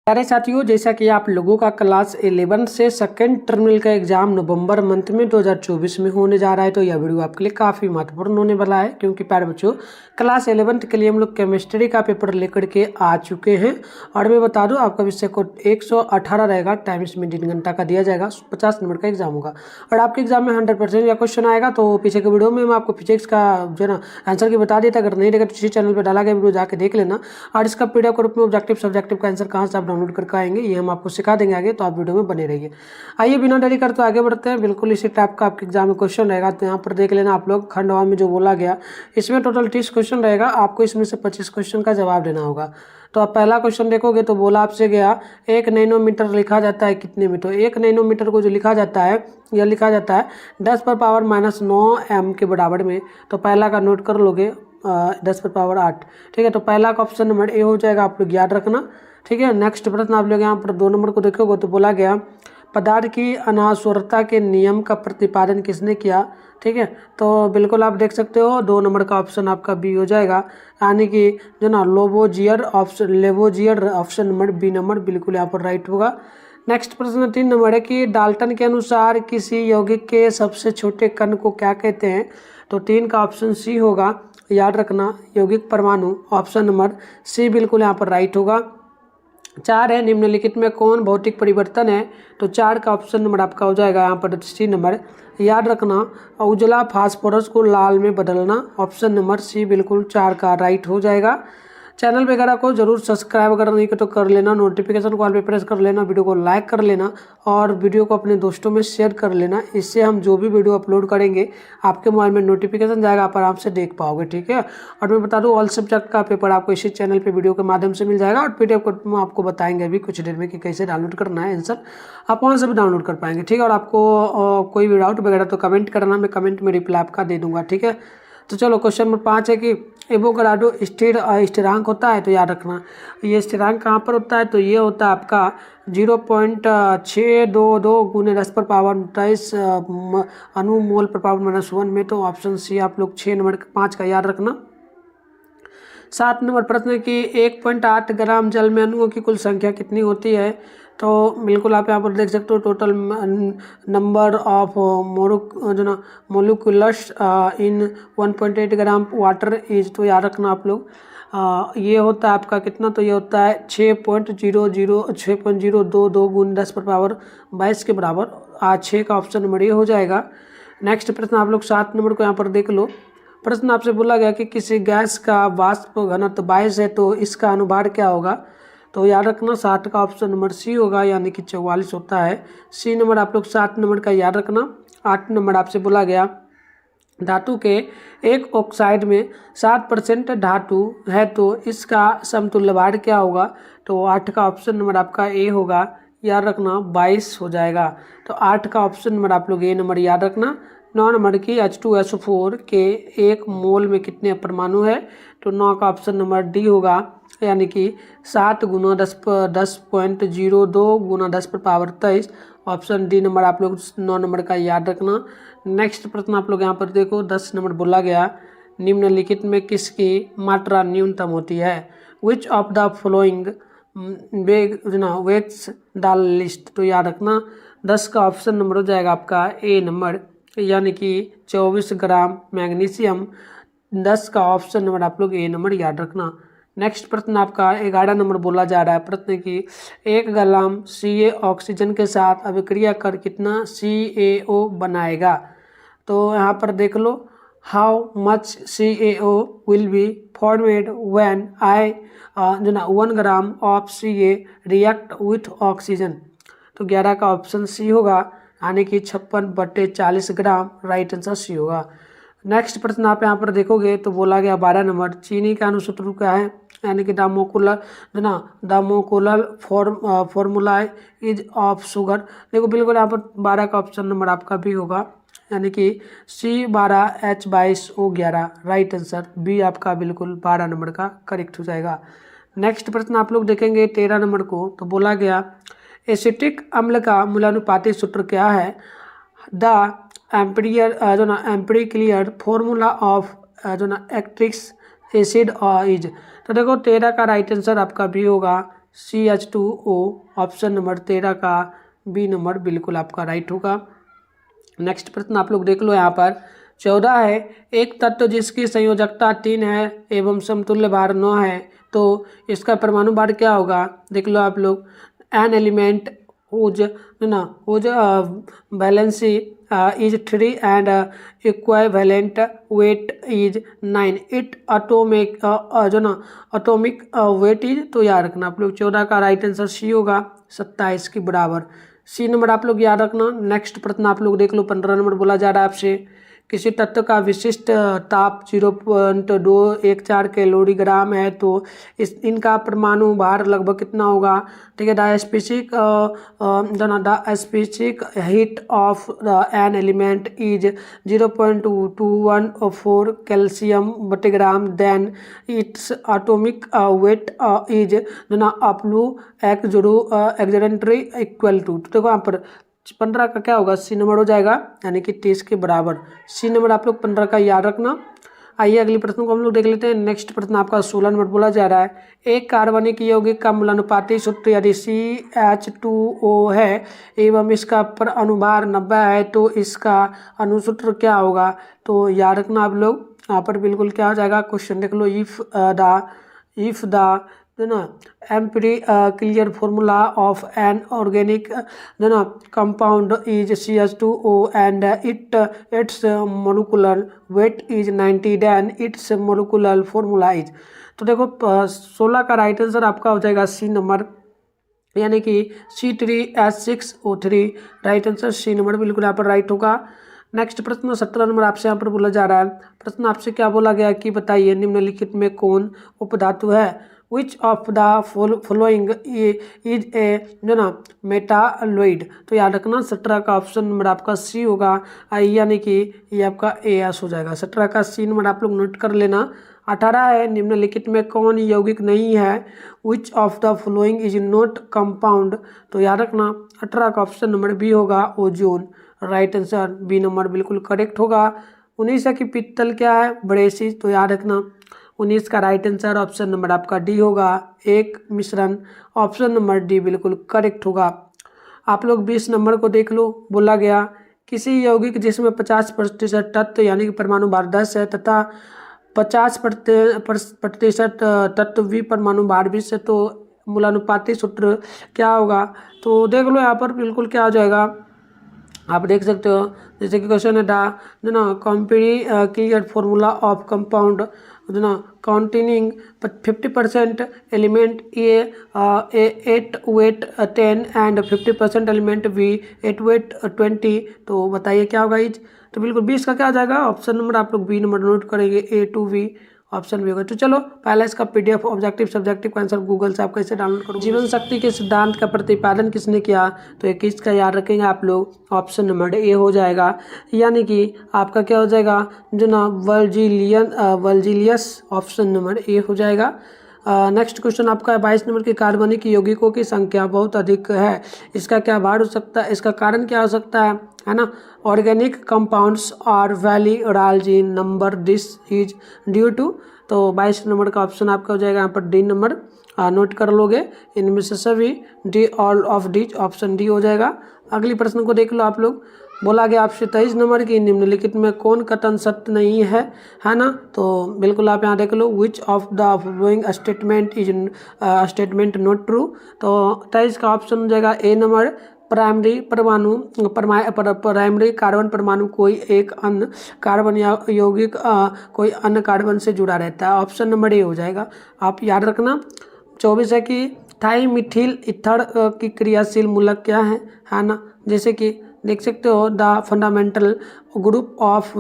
प्यारे साथियों, जैसा कि आप लोगों का क्लास 11 से सेकेंड टर्मिनल का एग्जाम नवंबर मंथ में 2024 में होने जा रहा है, तो यह वीडियो आपके लिए काफ़ी महत्वपूर्ण होने वाला है। क्योंकि प्यारे बच्चों, क्लास 11 के लिए हम लोग केमिस्ट्री का पेपर लेकर के आ चुके हैं। और मैं बता दूं, आपका विषय को 118 रहेगा, टाइम इसमें 3 घंटा का दिया जाएगा, 50 नंबर का एग्जाम होगा। और आपके एग्जाम में 100% या क्वेश्चन आएगा। तो पीछे के वीडियो में मैं आपको फिजिक्स का जो है ना आंसर की बता देता, अगर नहीं रहेगा तो इसी चैनल पर डाला गया वीडियो जाके देख लेना। और इसका पीडीएफ के रूप में ऑब्जेक्टिव सब्जेक्टिव का आंसर कहाँ से आप डाउनलोड करके आएंगे, ये हम आपको सिखा देंगे आगे, तो आप वीडियो में बने रहिए। आइए बिना देरी करते आगे बढ़ते हैं। बिल्कुल इसी टाइप का आपके एग्जाम में क्वेश्चन रहेगा, तो यहाँ पर देख लेना आप लोग। खंडवा में जो बोला गया, इसमें टोटल 30 क्वेश्चन रहेगा, आपको इसमें से 25 क्वेश्चन का जवाब देना होगा। तो आप पहला क्वेश्चन देखोगे तो बोला आपसे गया 1 नैनोमीटर लिखा जाता है कितने में। तो 1 नैनोमीटर को जो लिखा जाता है, यह लिखा जाता है 10⁻⁻9 m के बराबर में। तो पहला का नोट कर लोगे 10⁻8। ठीक है, तो पहला का ऑप्शन नंबर ए हो जाएगा, आप लोग याद रखना। ठीक है, नेक्स्ट प्रश्न आप लोग यहाँ पर 2 नंबर को देखोगे तो बोला गया पदार्थ की अनास्वरता के नियम का प्रतिपादन किसने किया। ठीक है, तो बिल्कुल आप देख सकते हो 2 नंबर का ऑप्शन आपका बी हो जाएगा, यानी कि जो ना Lavoisier option number B number बिल्कुल यहाँ पर राइट होगा। नेक्स्ट प्रश्न 3 नंबर है कि डाल्टन के अनुसार किसी यौगिक के सबसे छोटे कण को क्या कहते हैं। तो 3 का ऑप्शन सी होगा, याद रखना, यौगिक परमाणु, ऑप्शन नंबर सी बिल्कुल यहाँ पर राइट होगा। 4 है निम्नलिखित में कौन भौतिक परिवर्तन है। तो 4 का ऑप्शन नंबर आपका हो जाएगा यहाँ पर सी नंबर, याद रखना, उजला फास्फोरस को लाल में बदलना, ऑप्शन नंबर सी बिल्कुल 4 का राइट हो जाएगा। चैनल वगैरह को जरूर सब्सक्राइब अगर नहीं तो कर लेना, नोटिफिकेशन को ऑल पे प्रेस कर लेना, वीडियो को लाइक कर लेना और वीडियो को अपने दोस्तों में शेयर कर लेना। इससे हम जो भी वीडियो अपलोड करेंगे आपके मोबाइल में नोटिफिकेशन जाएगा, आप आराम से देख पाओगे। ठीक है, और मैं बता दूं ऑल सब्जेक्ट का पेपर आपको इसी चैनल पे वीडियो के माध्यम से मिल जाएगा। और पीडीएफ को आपको बताएंगे अभी कुछ देर में कि कैसे डाउनलोड करना है आंसर, आप वहाँ से भी डाउनलोड कर पाएंगे। ठीक है, और आपको कोई भी डाउट वगैरह तो कमेंट करना, मैं कमेंट में रिप्लाई आपका दे दूंगा। ठीक है, तो चलो क्वेश्चन नंबर 5 है कि एवोगाड्रो स्थिरांक होता है। तो याद रखना, ये स्थिरांक कहाँ पर होता है। तो ये होता है आपका 0.622 गुने 10⁻⁻23 अनुमोल पर पावर -1 में। तो ऑप्शन सी आप लोग 6 नंबर 5 का याद रखना। 7 नंबर प्रश्न है कि 1.8 ग्राम जल में अणुओं की कुल संख्या कितनी होती है। तो बिल्कुल आप यहाँ पर देख सकते हो total number of molecules in 1.8 gram water is. तो याद रखना आप लोग, ये होता है आपका कितना। तो ये होता है 6.022 गुण 10⁻22 के बराबर। 6 का ऑप्शन नंबर ये हो जाएगा। नेक्स्ट प्रश्न आप लोग 7 नंबर को यहाँ पर देख लो। प्रश्न आपसे बोला गया कि किसी गैस का वाष्प घनत्व 22 है, तो इसका अनुभार क्या होगा। तो याद रखना 60 का ऑप्शन नंबर सी होगा, यानी कि 44 होता है। सी नंबर आप लोग 7 नंबर का याद रखना। 8 नंबर आपसे बोला गया धातु के एक ऑक्साइड में 7% धातु है, तो इसका समतुल्य भार क्या होगा। तो 8 का ऑप्शन नंबर आपका ए होगा, याद रखना 22 हो जाएगा। तो 8 का ऑप्शन नंबर आप लोग ए नंबर याद रखना। 9 नंबर की H2SO4 के 1 मोल में कितने परमाणु है। तो 9 का ऑप्शन नंबर डी होगा, यानी कि 7 गुना 10.02 गुना 10⁻23। ऑप्शन डी नंबर आप लोग 9 नंबर का याद रखना। नेक्स्ट प्रश्न आप लोग यहाँ पर देखो 10 नंबर बोला गया निम्नलिखित में किसकी मात्रा न्यूनतम होती है। Which of the following weights the list. तो याद रखना 10 का ऑप्शन नंबर हो जाएगा आपका ए नंबर, यानी कि 24 ग्राम मैग्नीशियम। 10 का ऑप्शन नंबर आप लोग ए नंबर याद रखना। नेक्स्ट प्रश्न आपका 11 नंबर बोला जा रहा है। प्रश्न की 1 ग्राम Ca ऑक्सीजन के साथ अभिक्रिया कर कितना CaO बनाएगा। तो यहाँ पर देख लो, how much CaO will be formed when 1 gram of Ca react with oxygen. तो 11 का ऑप्शन सी होगा, यानी कि 56/40 ग्राम, राइट आंसर सी होगा। नेक्स्ट प्रश्न आप यहाँ पर देखोगे तो बोला गया 12 नंबर चीनी का अनुसूत्र क्या है, यानी कि the molecular formula is of sugar. देखो बिल्कुल यहाँ पर 12 का ऑप्शन नंबर आपका भी होगा, यानी कि C12H22O11, राइट आंसर बी आपका बिल्कुल 12 नंबर का करेक्ट हो जाएगा। नेक्स्ट प्रश्न आप लोग देखेंगे 13 नंबर को। तो बोला गया एसिटिक अम्ल का मूलानुपाती सूत्र क्या है। The empirical formula of citric acid is. तो देखो 13 का राइट आंसर आपका भी होगा, CH2O। ऑप्शन नंबर 13 का बी नंबर बिल्कुल आपका राइट होगा। नेक्स्ट प्रश्न आप लोग देख लो यहाँ पर 14 है, एक तत्व जिसकी संयोजकता 3 है एवं समतुल्य भार 9 है, तो इसका परमाणु भार क्या होगा? देख लो आप लोग। एन एलिमेंट whose ना whose valency is 3 and equivalent weight is 9, it atomic जो ना atomic weight is, तो याद रखना आप लोग 14 का राइट आंसर सी होगा, 27 के बराबर। सी नंबर आप लोग याद रखना। नेक्स्ट प्रश्न आप लोग देख लो 15 नंबर बोला जा रहा है आपसे, किसी तत्व का विशिष्ट ताप 0.214 कैलोरीग्राम है, तो इनका परमाणु भार लगभग कितना होगा? ठीक है, the specific heat of an element is 0.214 calcium per gram, then its atomic weight is approximately equal to. तो देखो यहाँ पर 15 का क्या होगा? सी नंबर हो जाएगा, यानी कि 30 के बराबर। सी नंबर आप लोग 15 का याद रखना। आइए अगले प्रश्न को हम लोग देख लेते हैं। नेक्स्ट प्रश्न आपका 16 नंबर बोला जा रहा है, एक कार्बनिक यौगिक का मूलानुपाती सूत्र यदि CH2O है एवं इसका पर अनुभार 90 है, तो इसका अनुसूत्र क्या होगा? तो याद रखना आप लोग। यहाँ पर बिल्कुल क्या हो जाएगा? क्वेश्चन देख लो, if the empirical formula of an organic compound is CH2O and its molecular weight is 90, then its molecular formula is। तो देखो 16 का राइट आंसर आपका हो जाएगा सी नंबर, यानी कि C3H6O3। Right answer C number बिल्कुल यहाँ पर राइट होगा। नेक्स्ट प्रश्न 17 नंबर आपसे यहाँ पर बोला जा रहा है। प्रश्न आपसे क्या बोला गया कि बताइए निम्नलिखित में कौन उपधातु है? Which of the following is a metalloid. तो याद रखना 17 का ऑप्शन नंबर आपका सी होगा, यानी कि ये आपका एस हो जाएगा। 17 का सी नंबर आप लोग नोट कर लेना। 18 है, निम्नलिखित में कौन यौगिक नहीं है? Which of the following is not compound. तो याद रखना 18 का ऑप्शन नंबर बी होगा, ozone. Right answer B number बिल्कुल करेक्ट होगा। 19 है कि पित्तल क्या है? ब्रेसिस। तो याद रखना 19 का राइट आंसर ऑप्शन नंबर आपका डी होगा, एक मिश्रण। ऑप्शन नंबर डी बिल्कुल करेक्ट होगा। आप लोग 20 नंबर को देख लो। बोला गया किसी यौगिक जिसमें 50% तत्व यानी कि परमाणु भार 10 है तथा 50% तत्व भी परमाणु भार 20 है, तो मूलानुपाती सूत्र क्या होगा? तो देख लो यहाँ पर बिल्कुल क्या हो जाएगा, आप देख सकते हो। जैसे कि क्वेश्चन है clear formula of compound containing 50% element A 8 weight 10 and 50% element B 8 weight 20। तो बताइए क्या होगा इज? तो बिल्कुल 20 का क्या आ जाएगा? ऑप्शन नंबर आप लोग बी नंबर नोट करेंगे, A2B ऑप्शन भी होगा। तो चलो पहला इसका PDF ऑब्जेक्टिव सब्जेक्टिव का आंसर गूगल से आप कैसे डाउनलोड करोगे। जीवन शक्ति के सिद्धांत का प्रतिपादन किसने किया? तो ये किसका याद रखेंगे आप लोग? ऑप्शन नंबर ए हो जाएगा, यानी कि आपका क्या हो जाएगा? वर्जिलियस। ऑप्शन नंबर ए हो जाएगा। नेक्स्ट क्वेश्चन आपका 22 नंबर की कार्बनिक यौगिकों की संख्या बहुत अधिक है, इसका क्या भार हो सकता है? इसका कारण क्या हो सकता है ना? Organic compounds are very rare in number, this is due to. तो 22 नंबर का ऑप्शन आपका हो जाएगा यहाँ पर डी नंबर, नोट कर लोगे। इनमें से सभी D, all of D, option D हो जाएगा। अगली प्रश्न को देख लो आप लोग। बोला गया आपसे 23 नंबर की निम्नलिखित में कौन कथन सत्य नहीं है ना? तो बिल्कुल आप यहाँ देख लो, which of the following statement is statement not true. तो 23 का ऑप्शन हो जाएगा ए नंबर, प्राइमरी कार्बन परमाणु कोई एक अन्य कार्बन यौगिक कोई अन्य कार्बन से जुड़ा रहता है। ऑप्शन नंबर ए हो जाएगा, आप याद रखना। 24 है कि थाइमिथिल ईथर की क्रियाशील मूलक क्या है ना? जैसे कि देख सकते हो द फंडामेंटल ग्रुप ऑफ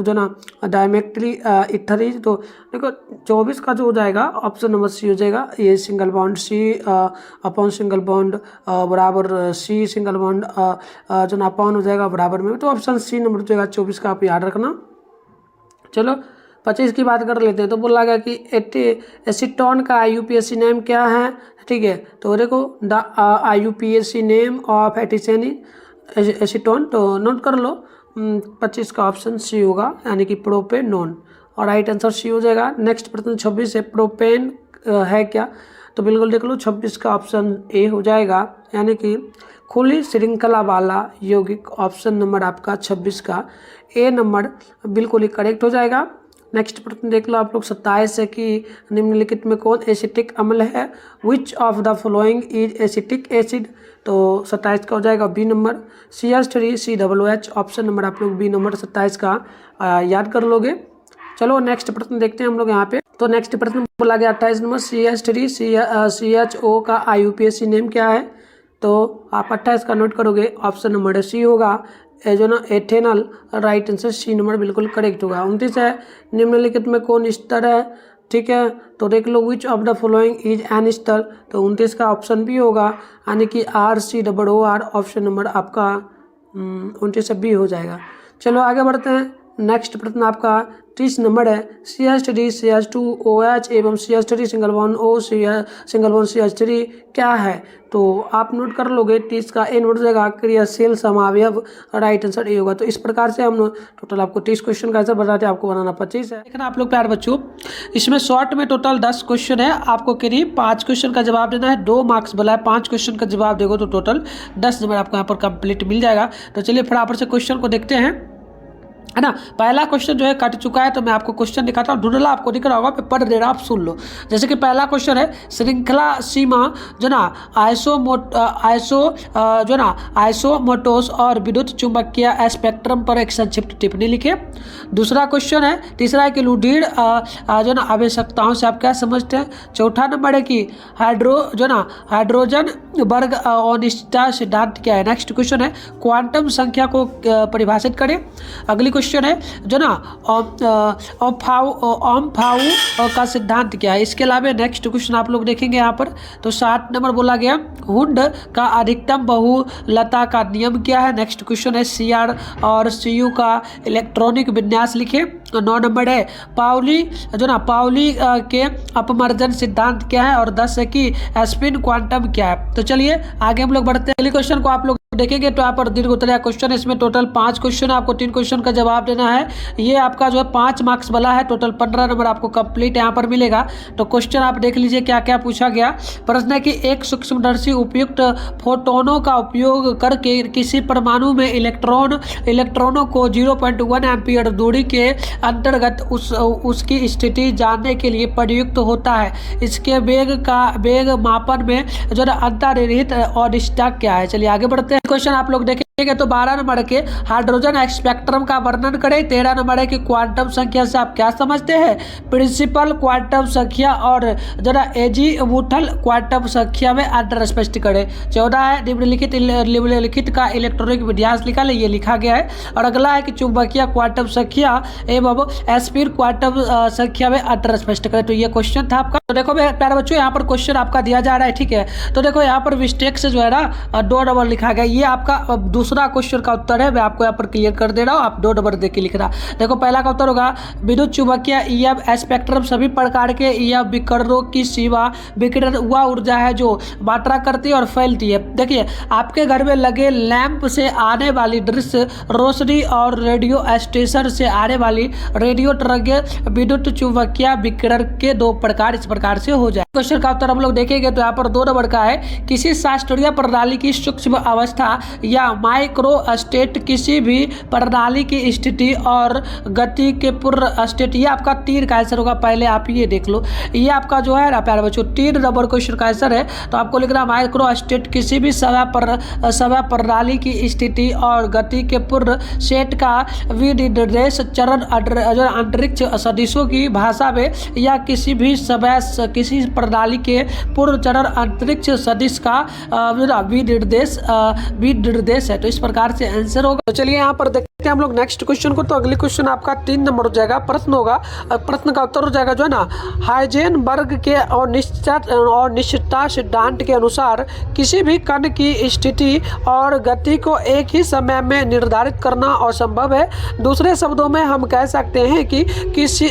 डायमेट्री इथरीज। तो देखो 24 का जो हो जाएगा ऑप्शन नंबर सी हो जाएगा, ये single bond C upon single bond बराबर सी सिंगल बॉन्ड अपॉन हो जाएगा बराबर में। तो ऑप्शन सी नंबर हो जाएगा 24 का, आप याद रखना। चलो 25 की बात कर लेते हैं। तो बोला गया कि एसीटोन का IUPAC नेम क्या है? ठीक है, तो देखो the IUPAC name of acetone, तो नोट कर लो। 25 का ऑप्शन सी होगा, यानी कि प्रोपेनोन, और राइट आंसर सी हो जाएगा। नेक्स्ट प्रश्न 26 है, प्रोपेन है क्या? तो बिल्कुल देख लो 26 का ऑप्शन ए हो जाएगा, यानी कि खुली श्रृंखला वाला यौगिक ऑप्शन नंबर आपका 26 का ए नंबर बिल्कुल ही करेक्ट हो जाएगा। नेक्स्ट प्रश्न देख लो आप लोग 27 है कि निम्नलिखित में कौन एसिटिक अम्ल है, which of the following is acetic acid, तो 27 का हो जाएगा B number CH3COOH option number आप लोग बी नंबर 27 का याद कर लोगे। चलो नेक्स्ट प्रश्न देखते हैं हम लोग यहाँ पे। तो नेक्स्ट प्रश्न बोला गया 28 नंबर CH3CHO का IUPAC नेम क्या है, तो आप 28 का नोट करोगे, ऑप्शन नंबर सी होगा ethanol, right answer C number बिल्कुल करेक्ट होगा। 29 है निम्नलिखित में कौन स्तर है, ठीक है, तो देख लो which of the following is an ester, तो 29 का ऑप्शन बी होगा, यानी कि RCOOR ऑप्शन नंबर आपका 29 बी हो जाएगा। चलो आगे बढ़ते हैं। नेक्स्ट प्रश्न आपका 30 नंबर है CH3CH2OH एवं CH3 single bond O single bond CH3 क्या है, तो आप नोट कर लोगे 30 का ए नोट हो जाएगा क्रियाशील समावयव, राइट आंसर ए होगा। तो इस प्रकार से हम टोटल आपको 30 क्वेश्चन का आंसर बताते हैं, आपको बनाना 25 है। देखना आप लोग प्यारे बच्चों, इसमें शॉर्ट में टोटल 10 क्वेश्चन है, आपको करीब 5 क्वेश्चन का जवाब देना है, 2 मार्क्स बोला है, 5 क्वेश्चन का जवाब देगो तो टोटल 10 नंबर आपको यहाँ पर कंप्लीट मिल जाएगा। तो चलिए फटाफट से क्वेश्चन को देखते हैं, है ना। पहला क्वेश्चन जो है कट चुका है, तो मैं आपको क्वेश्चन दिखाता हूँ, ढूंढला आपको दिख रहा होगा, मैं पढ़ दे रहा, आप सुन लो। जैसे कि पहला क्वेश्चन है श्रृंखला सीमा जो ना आइसोमोटोस और विद्युत चुंबकीय स्पेक्ट्रम पर एक संक्षिप्त टिप्पणी लिखे। दूसरा क्वेश्चन है, तीसरा है कि लुडीर जो ना आवश्यकताओं से आप क्या समझते हैं। चौथा नंबर है कि हाइड्रोजन वर्ग अनिश्चितता सिद्धांत क्या है। नेक्स्ट क्वेश्चन है क्वांटम संख्या को परिभाषित करें। अगली क्वेश्चन है जो ना ओमफाउ का सिद्धांत क्या है। इसके अलावा नेक्स्ट क्वेश्चन आप लोग देखेंगे यहाँ पर, तो 7 नंबर बोला गया हुंड का अधिकतम बहुलता का नियम क्या है। नेक्स्ट क्वेश्चन है CR और CU का इलेक्ट्रॉनिक विन्यास लिखे। 9 नंबर है पाउली के अपमर्जन सिद्धांत क्या है, और 10 है कि स्पिन क्वांटम क्या है। तो चलिए आगे हम लोग बढ़ते हैं। अगले क्वेश्चन को आप लोग देखेंगे तो यहाँ पर दीर्घ उत्तरीय क्वेश्चन है, इसमें टोटल 5 क्वेश्चन है, आपको 3 क्वेश्चन का जवाब देना है। ये आपका जो है 5 मार्क्स वाला है, टोटल 15 नंबर आपको कंप्लीट यहाँ पर मिलेगा। तो क्वेश्चन आप देख लीजिए क्या क्या पूछा गया। प्रश्न है कि एक सूक्ष्मदर्शी उपयुक्त फोटोनों का उपयोग करके किसी परमाणु में इलेक्ट्रॉनों को 0.1 एम्पीयर दूरी के अंतर्गत उसकी स्थिति जानने के लिए प्रयुक्त होता है। इसके वेग मापन में जो है अंतर्निहित अनिश्चितता क्या है। चलिए आगे बढ़ते हैं। क्वेश्चन आप लोग देखेंगे तो 12 नंबर के हाइड्रोजन स्पेक्ट्रम का वर्णन करें। 13 नंबर है कि क्वांटम संख्या से आप क्या समझते हैं। प्रिंसिपल क्वांटम संख्या और जरा एजीमुथल क्वांटम संख्या में अंतर स्पष्ट करें। 14 है निम्नलिखित का इलेक्ट्रॉनिक विन्यास लिखा ले, ये लिखा गया है। और अगला है कि चुंबकीय क्वांटम संख्या एवं स्पिन क्वांटम संख्या में अंतर स्पष्ट करें। तो ये क्वेश्चन था आपका। तो देखो प्यारे बच्चों, यहाँ पर क्वेश्चन आपका दिया जा रहा है, ठीक है। तो देखो यहाँ पर मिस्टेक से जो है ना 2 नंबर लिखा गया, ये आपका दूसरा क्वेश्चन का उत्तर है। मैं आपको यहाँ पर क्लियर कर दे रहा हूँ, आप 2 नंबर देख के लिखना। देखो पहला का उत्तर होगा विद्युत चुंबकीय ईएम स्पेक्ट्रम सभी प्रकार के ईएम विकिरणों की सीमा विकिरण वह ऊर्जा है जो मात्रा करती है और फैलती है। देखिए आपके घर में लगे लैंप से आने वाली दृश्य रोशनी और रेडियो स्टेशन से आने वाली रेडियो तरंगे विद्युत चुंबकीय विकिरण के 2 प्रकार इस प्रकार से हो जाए। क्वेश्चन का उत्तर हम लोग देखेंगे तो यहाँ पर 2 नंबर का है किसी शास्त्रीय प्रणाली की सूक्ष्म अवस्था या माइक्रो स्टेट किसी भी प्रणाली की स्थिति और गति के पूर्ण स्टेट। ये आपका 3 का आंसर होगा। पहले आप ये देख लो, ये आपका जो है ना प्यारे बच्चों 3 नंबर क्वेश्चन का आंसर है। तो आपको लिखना माइक्रो स्टेट किसी भी समय प्रणाली की स्थिति और गति के पूर्ण सेट का विनिर्देश चरण अंतरिक्ष सदिशों की भाषा में या किसी भी समय किसी प्रणाली के पूर्ण चरण अंतरिक्ष सदिश का विनिर्देश है। तो इस प्रकार से आंसर होगा। तो चलिए यहाँ पर देखते हैं हम लोग नेक्स्ट क्वेश्चन को। तो अगले क्वेश्चन आपका 3 नंबर हो जाएगा। प्रश्न होगा, प्रश्न का उत्तर हो जाएगा जो है ना हाइजेनबर्ग के अनिश्चितता सिद्धांत के अनुसार किसी भी कण की स्थिति और गति को एक ही समय में निर्धारित करना असंभव है। दूसरे शब्दों में हम कह सकते हैं कि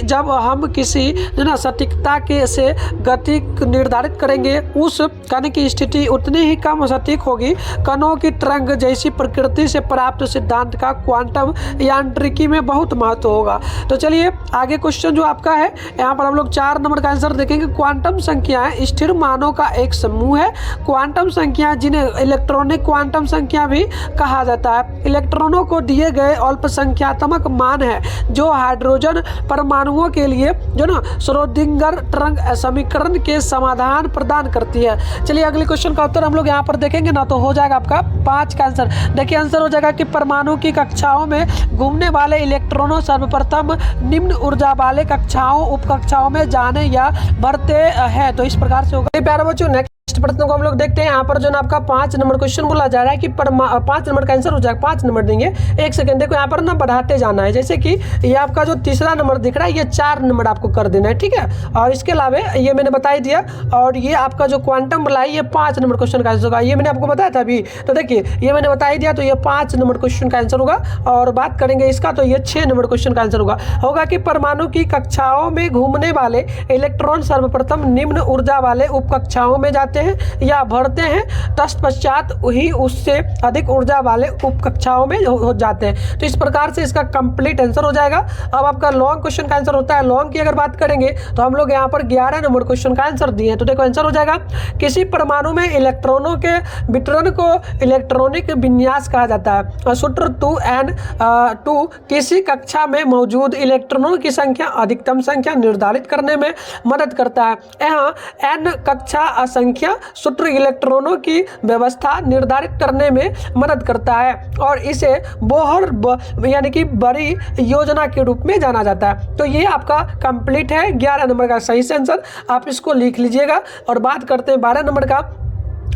जब हम किसी जो ना सटीकता के से गति निर्धारित करेंगे उस कण की स्थिति उतनी ही कम सटीक होगी। कणों की तरंग जैसी प्रकृति से प्राप्त सिद्धांत का क्वांटम यांत्रिकी में बहुत महत्व होगा। तो चलिए आगे क्वेश्चन जो आपका है, यहाँ पर हम लोग 4 नंबर का आंसर देखेंगे। क्वांटम संख्याएं स्थिर मानों का एक समूह है। क्वांटम संख्या जिन्हें इलेक्ट्रॉनिक क्वांटम संख्या भी कहा जाता है, इलेक्ट्रॉनों को दिए गए अल्पसंख्यात्मक मान है जो हाइड्रोजन परमाणुओं के लिए जो ना श्रोडिंगर तरंग समीकरण के समाधान प्रदान करती है। चलिए अगले क्वेश्चन का उत्तर हम लोग यहाँ पर देखेंगे ना, तो हो जाएगा आपका 5 का आंसर। देखिए आंसर हो जाएगा कि परमाणु की कक्षाओं में घूमने वाले इलेक्ट्रॉनों सर्वप्रथम निम्न ऊर्जा वाले कक्षाओं उपकक्षाओं में जाने या बढ़ते हैं। तो इस प्रकार से होगा। प्यारे बच्चों नेक्स्ट प्रश्न को हम लोग देखते हैं। यहाँ पर जो ना आपका 5 नंबर क्वेश्चन बोला जा रहा है कि 5 नंबर का आंसर हो जाएगा। 5 नंबर देंगे, 1 सेकंड देखो यहाँ पर ना बढ़ाते जाना है। जैसे कि ये आपका जो तीसरा नंबर दिख रहा है ये 4 नंबर आपको कर देना है, ठीक है। और इसके अलावा ये मैंने बता ही दिया, और ये आपका जो क्वांटम बोला है ये 5 नंबर क्वेश्चन का आंसर होगा। ये मैंने आपको बताया था अभी, तो देखिए ये मैंने बता ही दिया, तो ये 5 नंबर क्वेश्चन का आंसर होगा। और बात करेंगे इसका, तो ये 6 नंबर क्वेश्चन का आंसर होगा कि परमाणु की कक्षाओं में घूमने वाले इलेक्ट्रॉन सर्वप्रथम निम्न ऊर्जा वाले उपकक्षाओं में जाते हैं या बढ़ते हैं, तत्पश्चात वही उससे अधिक ऊर्जा वाले उपकक्षाओं में हो जाते हैं। तो इस प्रकार से इसका कंप्लीट आंसर हो जाएगा। अब आपका लॉन्ग क्वेश्चन का आंसर होता है। लॉन्ग की अगर बात करेंगे तो हम लोग यहाँ पर 11 नंबर क्वेश्चन का आंसर दिए हैं। तो देखो आंसर हो जाएगा, किसी परमाणु में इलेक्ट्रॉनों के वितरण को इलेक्ट्रॉनिक विन्यास कहा जाता है। सूत्र 2n2 किसी कक्षा में मौजूद इलेक्ट्रॉनों की संख्या अधिकतम संख्या निर्धारित करने में मदद करता है। यहाँ n कक्षा संख्या सूत्र इलेक्ट्रॉनों की व्यवस्था निर्धारित करने में मदद करता है और इसे बोहर यानी कि बड़ी योजना के रूप में जाना जाता है। तो ये आपका कंप्लीट है 11 नंबर का सही से आंसर, आप इसको लिख लीजिएगा। और बात करते हैं 12 नंबर का,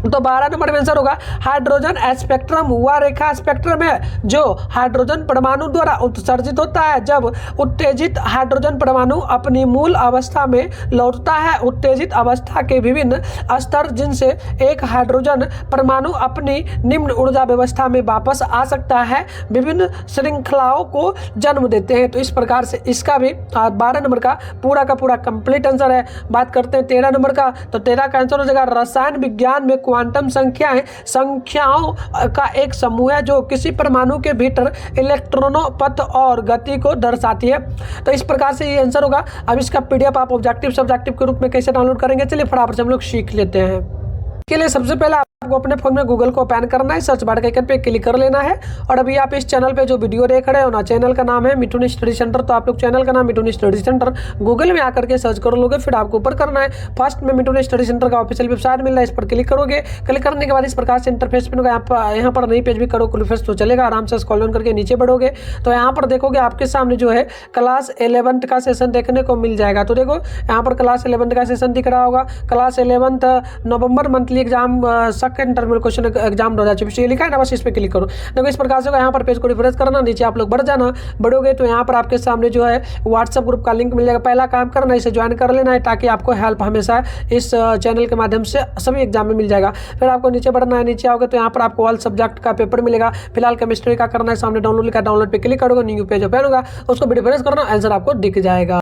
तो 12 नंबर में आंसर होगा हाइड्रोजन स्पेक्ट्रम। वह रेखा स्पेक्ट्रम है जो हाइड्रोजन परमाणु द्वारा उत्सर्जित होता है जब उत्तेजित हाइड्रोजन परमाणु अपनी मूल अवस्था में लौटता है। उत्तेजित अवस्था के विभिन्न स्तर जिनसे एक हाइड्रोजन परमाणु अपनी निम्न ऊर्जा व्यवस्था में वापस आ सकता है, विभिन्न श्रृंखलाओं को जन्म देते हैं। तो इस प्रकार से इसका भी 12 नंबर का पूरा कंप्लीट आंसर है। बात करते हैं 13 नंबर का, तो 13 का आंसर हो जाएगा रसायन विज्ञान में क्वांटम संख्याओं का एक समूह है जो किसी परमाणु के भीतर इलेक्ट्रॉनों पथ और गति को दर्शाती है। तो इस प्रकार से ये आंसर होगा। अब इसका पीडीएफ आप ऑब्जेक्टिव सब्जेक्टिव के रूप में कैसे डाउनलोड करेंगे, चलिए फटाफट से हम लोग सीख लेते हैं। के लिए सबसे पहले आपको अपने फोन में गूगल को ओपन करना है, सर्च बार के आइकन पे क्लिक कर लेना है। और अभी आप इस चैनल पे जो वीडियो देख रहे हो ना, चैनल का नाम है मिठुन स्टडी सेंटर। तो आप लोग चैनल का नाम मिठुन स्टडी सेंटर गूगल में आकर के सर्च कर लोगे, फिर आपको ऊपर करना है फर्स्ट में मिठुन स्टडी सेंटर का ऑफिशियल वेबसाइट मिल रहा है, इस पर क्लिक करोगे। क्लिक करने के बाद इस प्रकार से इंटरफेस पे यहाँ पर नई पेज भी करो रिफ्रेश तो चलेगा। आराम से स्क्रॉल डाउन करके नीचे बढ़ोगे तो यहाँ पर देखोगे आपके सामने जो है क्लास 11th का सेशन देखने को मिल जाएगा। तो देखो यहाँ पर क्लास 11th का सेशन दिख रहा होगा। Class 11th November monthly exam second terminal question exam 2024 ये लिखा है ना, बस इस पर क्लिक करो। देखो इस प्रकार से यहाँ पर पेज को रिफ्रेश करना, नीचे आप लोग बढ़ जाना। बढ़ोगे तो यहाँ पर आपके सामने जो है व्हाट्सएप ग्रुप का लिंक मिल जाएगा। पहला काम करना है इसे ज्वाइन कर लेना है ताकि आपको हेल्प हमेशा इस चैनल के माध्यम से सभी एग्जाम में मिल जाएगा। फिर आपको नीचे बढ़ना है, नीचे आओगे तो यहाँ पर आपको ऑल सब्जेक्ट का पेपर मिलेगा। फिलहाल केमिस्ट्री का करना है, सामने डाउनलोड लिखा, डाउनलोड पे क्लिक करोगे, न्यू पेज ओपन होगा, उसको भी रिफ्रेश करना, आंसर आपको दिख जाएगा।